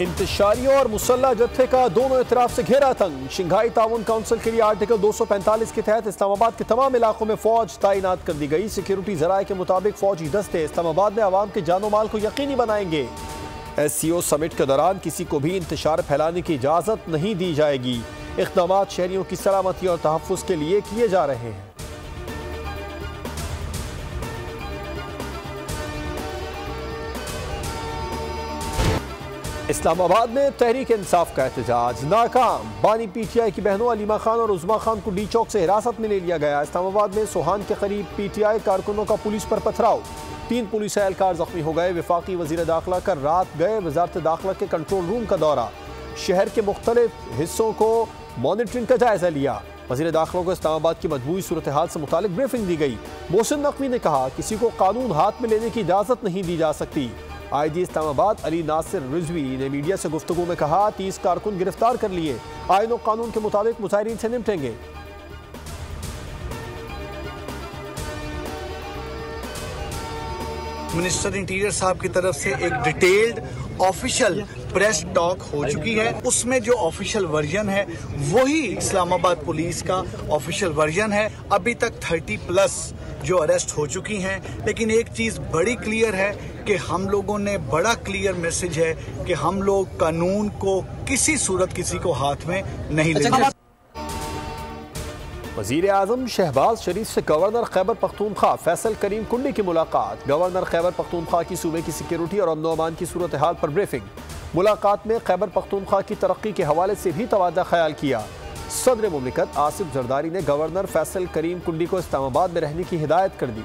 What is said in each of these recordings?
इंतशारियों और मुसल्ला जत्थे का दोनों तरफ से घेरा तंग। शंघाई ताउन काउंसिल के लिए आर्टिकल 245 के तहत इस्लामाबाद के तमाम इलाकों में फौज तैनात कर दी गई। सिक्योरिटी जराये के मुताबिक फौजी दस्ते इस्लामाबाद में आवाम के जानो माल को यकीनी बनाएंगे। SCO समिट के दौरान किसी को भी इंतशार फैलाने की इजाज़त नहीं दी जाएगी। इक़दाम शहरियों की सलामती और तहफ़्फ़ुज़ के लिए किए जा रहे हैं। इस्लामाबाद में तहरीक इंसाफ का एहतजाज नाकाम। बानी PTI की बहनों अलीमा खान और उज़मा खान को डी चौक से हिरासत में ले लिया गया। इस्लामाबाद में सोहान के करीब PTI कारकुनों का पुलिस पर पथराव, 3 पुलिस एहलकार जख्मी हो गए। वफाकी वज़ीर दाखिला का रात गए वज़ारत दाखिला के कंट्रोल रूम का दौरा, शहर के मुख्तलिफ हिस्सों को मॉनिटरिंग का जायजा लिया। वज़ीर दाखिला को इस्लामाबाद की मजबूरी सूरत हाल से मुतालिक ब्रीफिंग दी गई। मोहसिन नकवी ने कहा किसी को कानून हाथ में लेने की इजाज़त नहीं दी जा सकती। IG इस्लामाबाद अली नासिर रिजवी ने मीडिया से गुफ्तगू में कहा 30 कारकुन गिरफ्तार कर लिए, आईन और कानून के मुताबिक मुजाहिरीन से निपटेंगे। मिनिस्टर इंटीरियर साहब की तरफ से एक डिटेल्ड ऑफिशियल प्रेस टॉक हो चुकी है। उसमें जो ऑफिशियल वर्जन है वही इस्लामाबाद पुलिस का ऑफिशियल वर्जन है। अभी तक 30+ जो अरेस्ट हो चुकी हैं, लेकिन एक चीज बड़ी क्लियर है कि हम लोगों ने बड़ा क्लियर मैसेज है कि हम लोग कानून को किसी सूरत किसी को हाथ में नहीं लेंगे। वज़ीर आज़म शहबाज शरीफ से गवर्नर खैबर पख्तूनख्वा फैसल करीम कुंडी की मुलाकात। गवर्नर खैबर पख्तूनख्वा की सूबे की सिक्योरिटी और अमन अमान की सूरत हाल पर ब्रीफिंग। मुलाकात में खैबर पख्तूनख्वा की तरक्की के हवाले से भी तबादला ख्याल किया। सदर मुमलिकत आसिफ जरदारी ने गवर्नर फैसल करीम कुंडी को इस्लामाबाद में रहने की हिदायत कर दी।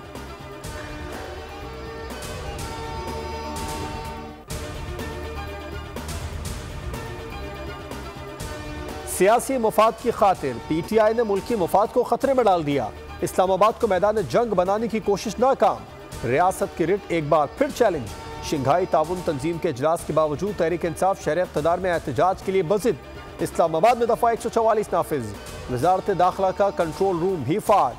सियासी मुफाद की खातिर PTI ने मुल्की मुफाद को खतरे में डाल दिया। इस्लामाबाद को मैदान जंग बनाने की कोशिश नाकाम। रियासत की रिट एक बार फिर चैलेंज। शंघाई ताउन तंजीम के इजलास के बावजूद तहरीक इंसाफ शहर इक़्तिदार में एहतजाज के लिए बज़िद। इस्लामाबाद में दफ़ा 144 नाफिज। वज़ारत दाखिला का कंट्रोल रूम भी फाल।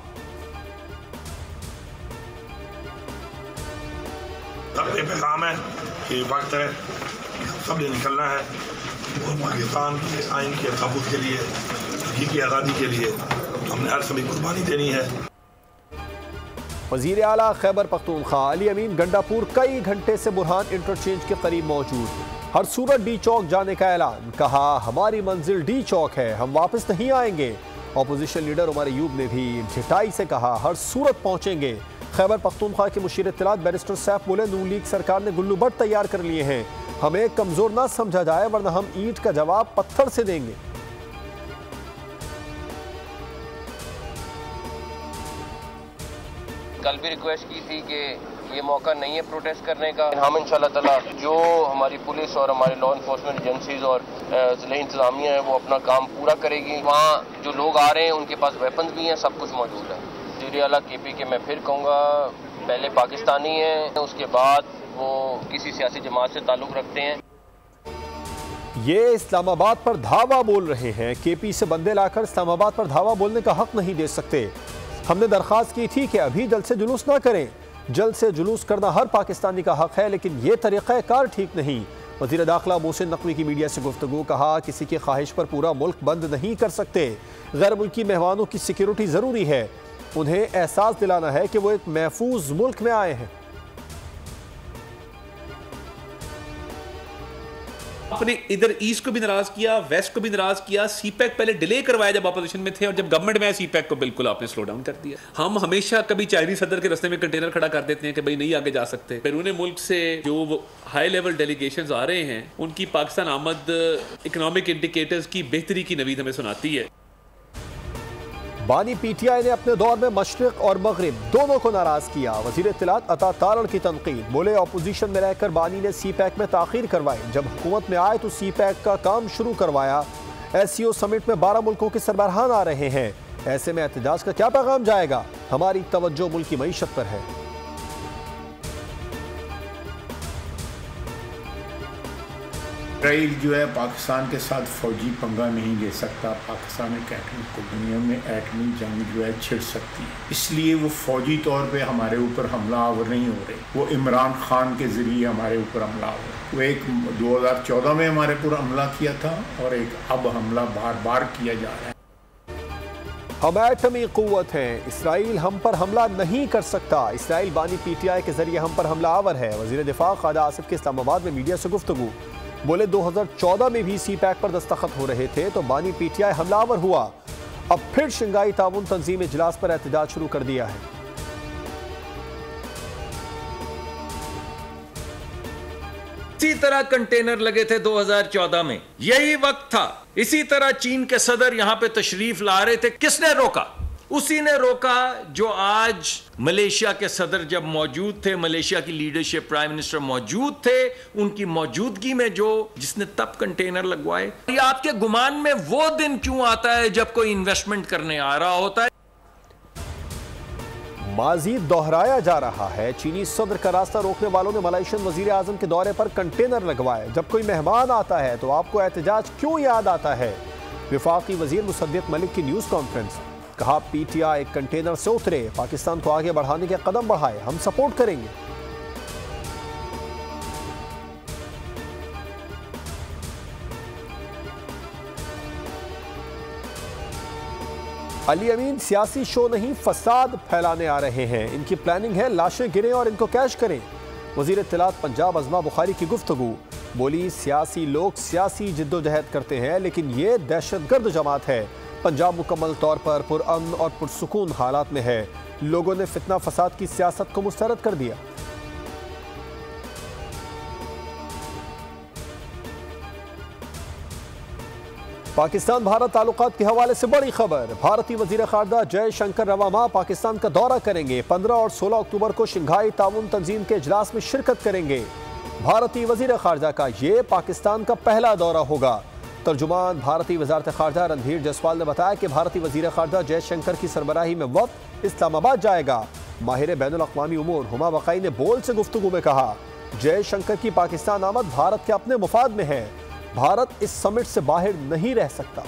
पैगाम है कि वक्त है, सब ने निकलना है और पाकिस्तान के आइन के तहफ़्फ़ुज़ के लिए, की आज़ादी के लिए हमने हर समय कुर्बानी देनी है। वज़ीर आला खैबर पख्तूनख्वा अली अमीन गंडापुर कई घंटे से बुरहान इंटरचेंज के करीब मौजूद। हर सूरत डी चौक जाने का ऐलान। कहा हमारी मंजिल डी चौक है, हम वापस नहीं आएंगे। अपोजिशन लीडर उमर अयूब ने भी झिटाई से कहा हर सूरत पहुंचेंगे। खैबर पख्तूनख्वा के मुशीर इत्तलात बैरिस्टर सैफ बोले नून लीग सरकार ने गुल्लू बट तैयार कर लिए हैं, हमें कमजोर ना समझा जाए वरना हम ईंट का जवाब पत्थर से देंगे। कल भी रिक्वेस्ट की थी कि ये मौका नहीं है प्रोटेस्ट करने का। हम इंशाल्लाह ताला जो हमारी पुलिस और हमारी लॉ इन्फोर्समेंट एजेंसीज और ज़िले इंतजामिया है वो अपना काम पूरा करेगी। वहाँ जो लोग आ रहे हैं उनके पास वेपन्स भी हैं, सब कुछ मौजूद है। वज़ीर आला KP के मैं फिर कहूँगा पहले पाकिस्तानी हैं, उसके बाद वो किसी सियासी जमात से ताल्लुक़ रखते हैं। ये इस्लामाबाद पर धावा बोल रहे हैं। KP से बंदे लाकर इस्लामाबाद पर धावा बोलने का हक नहीं दे सकते। हमने दरख्वास्त की थी कि अभी जल्द से जुलूस ना करें। जल्द से जुलूस करना हर पाकिस्तानी का हक है, लेकिन ये तरीक़ा कार ठीक नहीं। वज़ीर दाखिला मोहसिन नकवी की मीडिया से गुफ्तगू। कहा किसी की ख्वाहिश पर पूरा मुल्क बंद नहीं कर सकते। गैर मुल्की मेहमानों की सिक्योरिटी ज़रूरी है। उन्हें एहसास दिलाना है कि वो एक महफूज मुल्क में आए हैं। आपने इधर ईस्ट को भी नाराज किया, वेस्ट को भी नाराज किया। CPEC पहले डिले करवाया जब अपोजिशन में थे, और जब गवर्नमेंट में आए CPEC को बिल्कुल आपने स्लो डाउन कर दिया। हम हमेशा कभी चाइनीज सदर के रास्ते में कंटेनर खड़ा कर देते हैं कि भाई नहीं आगे जा सकते। बैरून मुल्क से जो हाई लेवल डेलीगेशंस आ रहे हैं उनकी पाकिस्तान आमद इकोनॉमिक इंडिकेटर्स की बेहतरी की नवीद हमें सुनाती है। बानी PTI ने अपने दौर में मशरिक और मगरिब दोनों को नाराज किया। वज़ीर इत्तलात अता तारड़ की तनकीद। बोले अपोजिशन में रहकर बानी ने CPEC में ताख़ीर करवाई, जब हुकूमत में आए तो CPEC का काम शुरू करवाया। SCO समिट में 12 मुल्कों के सरबराहान आ रहे हैं, ऐसे में एहतजाज का क्या पैगाम जाएगा। हमारी तवज्जो मुल्क की मईशत पर है। इसराइल जो है पाकिस्तान के साथ फौजी पंगा नहीं ले सकता। पाकिस्तान एक एटमी को दुनिया में एटमी जंग जो है छिड़ सकती है, इसलिए वो फौजी तौर पे हमारे ऊपर हमलावर नहीं हो रहे, वो इमरान खान के जरिए हमारे ऊपर हमला हो रहे। वो एक 2014 में हमारे पर हमला किया था और एक अब हमला बार बार किया जा रहा है। हम एटमी कुव्वत हैं, इसराइल हम पर हमला नहीं कर सकता। इसराइल बानी पीटीआई के जरिए हम पर हमला आवर है। वजीर दिफा ख्वाजा आसिफ के इस्लामाबाद में मीडिया से गुफ्तगू। बोले 2014 में भी CPEC पर दस्तखत हो रहे थे तो बानी पीटीआई हमलावर हुआ। अब फिर शंघाई ताउन तंजीम इजलास पर एहतजाज शुरू कर दिया है। इसी तरह कंटेनर लगे थे 2014 में, यही वक्त था। इसी तरह चीन के सदर यहां पे तशरीफ ला रहे थे, किसने रोका? उसी ने रोका जो आज मलेशिया के सदर जब मौजूद थे, मलेशिया की लीडरशिप, प्राइम मिनिस्टर मौजूद थे, उनकी मौजूदगी में जिसने तब कंटेनर लगवाए। ये आपके गुमान में वो दिन क्यों आता है जब कोई इन्वेस्टमेंट करने आ रहा होता है? माजी दोहराया जा रहा है। चीनी सदर का रास्ता रोकने वालों ने मलेशियन वजीर आजम के दौरे पर कंटेनर लगवाए। जब कोई मेहमान आता है तो आपको एहतजाज क्यों याद आता है? विफाकी वजीर मुसद्दिक मलिक की न्यूज कॉन्फ्रेंस। कहा पीटीआई कंटेनर से उतरे, पाकिस्तान को आगे बढ़ाने के कदम बढ़ाए, हम सपोर्ट करेंगे। अली अमीन सियासी शो नहीं, फसाद फैलाने आ रहे हैं। इनकी प्लानिंग है लाशें गिरें और इनको कैश करें। वजीर इत्तलात पंजाब अज़मा बुखारी की गुफ्तगू। बोली सियासी लोग सियासी जिद्दोजहद करते हैं लेकिन ये दहशतगर्द जमात है। पंजाब मुकम्मल तौर पर पुरअमन और पुरसुकून हालात में है। लोगों ने फितना फसाद की सियासत को मुस्तरद कर दिया। पाकिस्तान भारत ताल्लुकात के हवाले से बड़ी खबर। भारतीय वजीर खारजा जयशंकर रवामा पाकिस्तान का दौरा करेंगे। 15 और 16 अक्टूबर को शंघाई ताउन तंजीम के इजलास में शिरकत करेंगे। भारतीय वजीर खारजा का ये पाकिस्तान का पहला दौरा होगा। तर्जुमान भारतीय वजारत खारजा रणधीर जायसवाल ने बताया कि भारतीय वजीर खारजा जयशंकर की सरबराही में वक्त इस्लामाबाद जाएगा। माहिर बैनुल अक़वामी उमूर हुमा वक़ई ने बोल से गुफ्तगू में कहा जयशंकर की पाकिस्तान आमद भारत के अपने मुफाद में है। भारत इस समिट से बाहर नहीं रह सकता।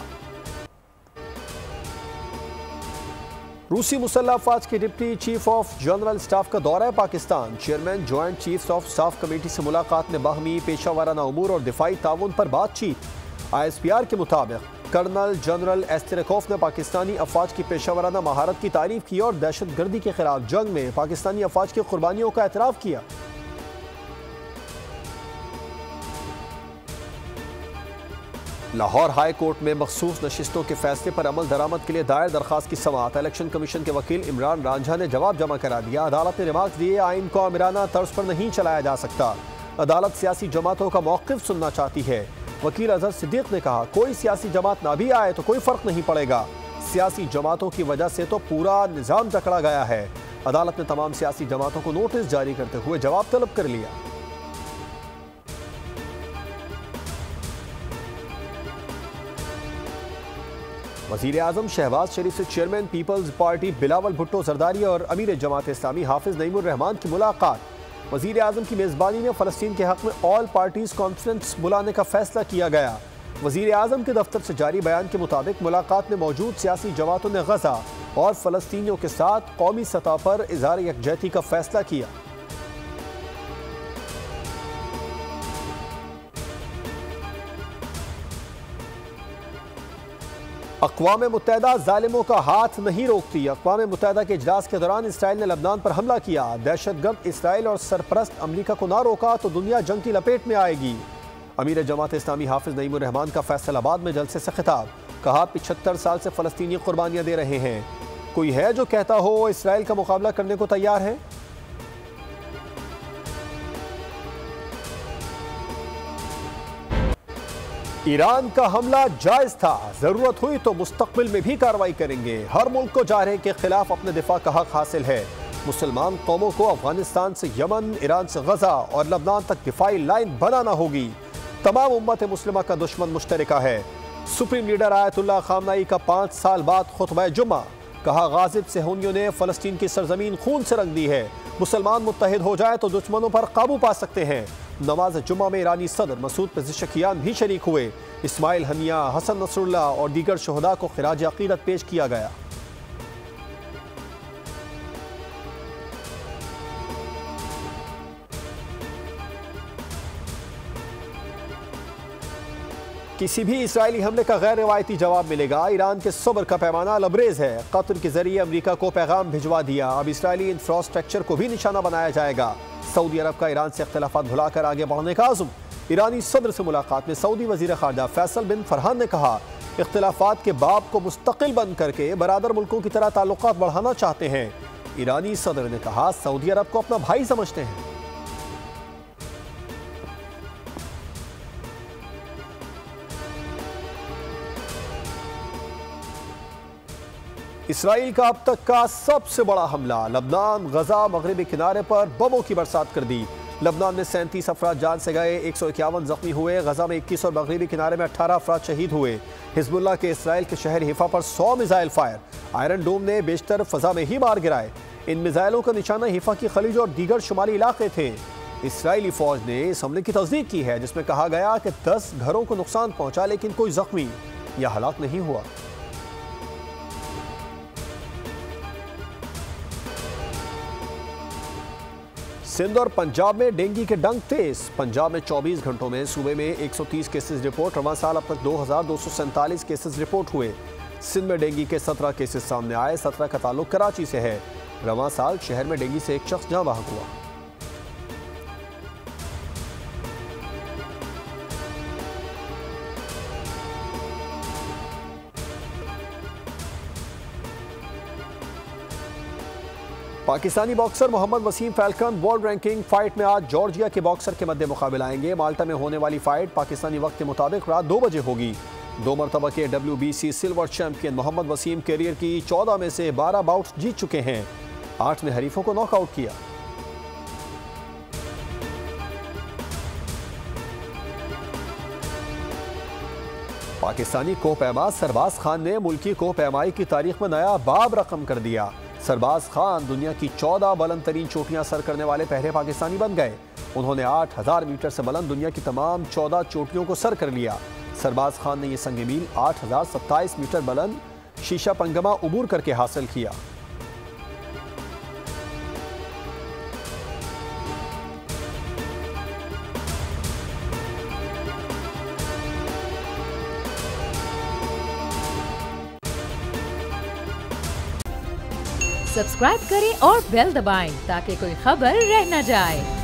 रूसी मुसल्लह अफवाज के deputy chief of general staff का दौरा है Pakistan. Chairman joint chiefs of staff committee से मुलाकात में बाहमी पेशा वाराना उमूर और दिफाई ताउन पर बातचीत। ISPR के मुताबिक कर्नल जनरल एस्तेरेकोफ ने पाकिस्तानी अफवाज की पेशा वाराना महारत की तारीफ की और दहशतगर्दी के खिलाफ जंग में पाकिस्तानी अफवाज की कुर्बानियों का एतराफ़ किया। लाहौर हाई कोर्ट में मखसूस नशिस्तों के फैसले पर अमल दरामद के लिए दायर दरखास्त की समाअत। इलेक्शन कमीशन के वकील इमरान रांझा ने जवाब जमा करा दिया। अदालत ने रिमार्क दिए आइन को आमिराना तर्ज पर नहीं चलाया जा सकता। अदालत सियासी जमातों का मौक़िफ़ सुनना चाहती है। वकील अजहर सिद्दीक ने कहा कोई सियासी जमात ना भी आए तो कोई फ़र्क नहीं पड़ेगा। सियासी जमातों की वजह से तो पूरा निज़ाम जकड़ा गया है। अदालत ने तमाम सियासी जमातों को नोटिस जारी करते हुए जवाब तलब कर लिया। वज़ीर आज़म शहबाज शरीफ से chairman Peoples Party Bilawal Bhutto Zardari और अमीर जमात इस्लामी हाफिज नईमुर रहमान की मुलाकात। वज़ीर आज़म की मेज़बानी में फ़लस्तीन के हक़ में ऑल पार्टीज़ कॉन्फ्रेंस बुलाने का फैसला किया गया। वज़ीर आज़म के दफ्तर से जारी बयान के मुताबिक मुलाकात में मौजूद सियासी जमातों ने गज़ा और फ़लस्तीनियों के साथ कौमी सतह पर इज़हार यकजहती का फैसला किया। अक़वाम मुत्तहिदा ज़ालिमों का हाथ नहीं रोकती। अक़वाम मुत्तहिदा के इजलास के दौरान इसराइल ने लबनान पर हमला किया। दहशतगर्द इसराइल और सरपरस्त अमरीका को ना रोका तो दुनिया जंग की लपेट में आएगी। अमीर जमात इस्लामी हाफिज नईमुर रहमान का फैसलाबाद में जलसे से खिताब। कहा 75 साल से फ़लस्तीनी कुर्बानियाँ दे रहे हैं। कोई है जो कहता हो इसराइल का मुकाबला करने को तैयार है? ईरान का हमला जायज था, जरूरत हुई तो मुस्तकबिल में भी कार्रवाई करेंगे। हर मुल्क को जारहे के खिलाफ अपने दिफा का हक हासिल है। मुसलमान कौमों को अफगानिस्तान से यमन, ईरान से गजा और लबनान तक दिफाई लाइन बनाना होगी। तमाम उम्मत मुस्लिमा का दुश्मन मुश्तरका है। सुप्रीम लीडर आयतुल्लाह खामनाई का 5 साल बाद खुतबा जुम्मा। कहा गाजिब सेहूनियों ने फलस्तीन की सरजमीन खून से रंग दी है। मुसलमान मुत्तहिद हो जाए तो दुश्मनों पर काबू पा सकते हैं। नमाज जुम्मा में ईरानी सदर मसूद पेज़ेशकियान भी शरीक हुए। इस्माइल हनिया, हसन नसरुल्लाह और दीगर शहदा को खिराज अकीदत पेश किया गया। किसी भी इजरायली हमले का गैर रिवायती जवाब मिलेगा। ईरान के सब्र का पैमाना लबरेज है। कतर के जरिए अमेरिका को पैगाम भिजवा दिया। अब इजरायली इंफ्रास्ट्रक्चर को भी निशाना बनाया जाएगा। सऊदी अरब का ईरान से इख्तिलाफात भुलाकर आगे बढ़ने का आज़म। ईरानी सदर से मुलाकात में सऊदी वजीर खारजा फैसल बिन फरहान ने कहा, इख्तिलाफात के बाब को मुस्तकिल बंद करके बरादर मुल्कों की तरह ताल्लुकात बढ़ाना चाहते हैं। ईरानी सदर ने कहा, सऊदी अरब को अपना भाई समझते हैं। इसराइल का अब तक का सबसे बड़ा हमला। लबनान गजा मगरबी किनारे पर बमों की बरसात कर दी। लबनान में 37 अफराद जान से गए, 151 जख्मी हुए। गजा में 21 और मगरबी किनारे में 18 अफराद शहीद हुए। हिजबुल्लाह के इसराइल के शहर हिफा पर 100 मिसाइल फायर। आयरन डोम ने बेशतर फजा में ही मार गिराए। इन मिसाइलों का निशाना हिफा की खलीज और दीगर शुमाली इलाके थे। इसराइली फौज ने इस हमले की तस्दीक की है, जिसमें कहा गया कि 10 घरों को नुकसान पहुंचा, लेकिन कोई जख्मी या हलाक नहीं हुआ। सिंध और पंजाब में डेंगू के डंक तेज। पंजाब में 24 घंटों में सूबे में 130 केसेस रिपोर्ट। रवां साल अब तक 2247 केसेस रिपोर्ट हुए। सिंध में डेंगू के 17 केसेस सामने आए। 17 का ताल्लुक कराची से है। रवां साल शहर में डेंगू से एक शख्स जाँ बहक हुआ। Pakistani boxer Mohammad Waseem Falcon world ranking fight में आज जॉर्जिया के बॉक्सर के मध्य मुकाबला आएंगे। माल्टा में होने वाली फाइट पाकिस्तानी वक्त के मुताबिक रात 2 बजे होगी। 2 मरतबा के WBC silver champion Mohammad Waseem career की 14 में से 12 बाउट्स जीत चुके हैं। 8 ने हरीफों को नॉकआउट किया। पाकिस्तानी कोहपैमा सरबाज खान ने मुल्की कोहपैमाई की तारीख में नया बाब रकम कर दिया। सरबाज खान दुनिया की 14 बुलंद तरीन चोटियां सर करने वाले पहले पाकिस्तानी बन गए। उन्होंने 8000 मीटर से बुलंद दुनिया की तमाम 14 चोटियों को सर कर लिया। सरबाज खान ने यह संग मील 8027 मीटर बुलंद शीशा पंगमा उबूर करके हासिल किया। सब्सक्राइब करें और बेल दबाएं ताकि कोई खबर रह न जाए।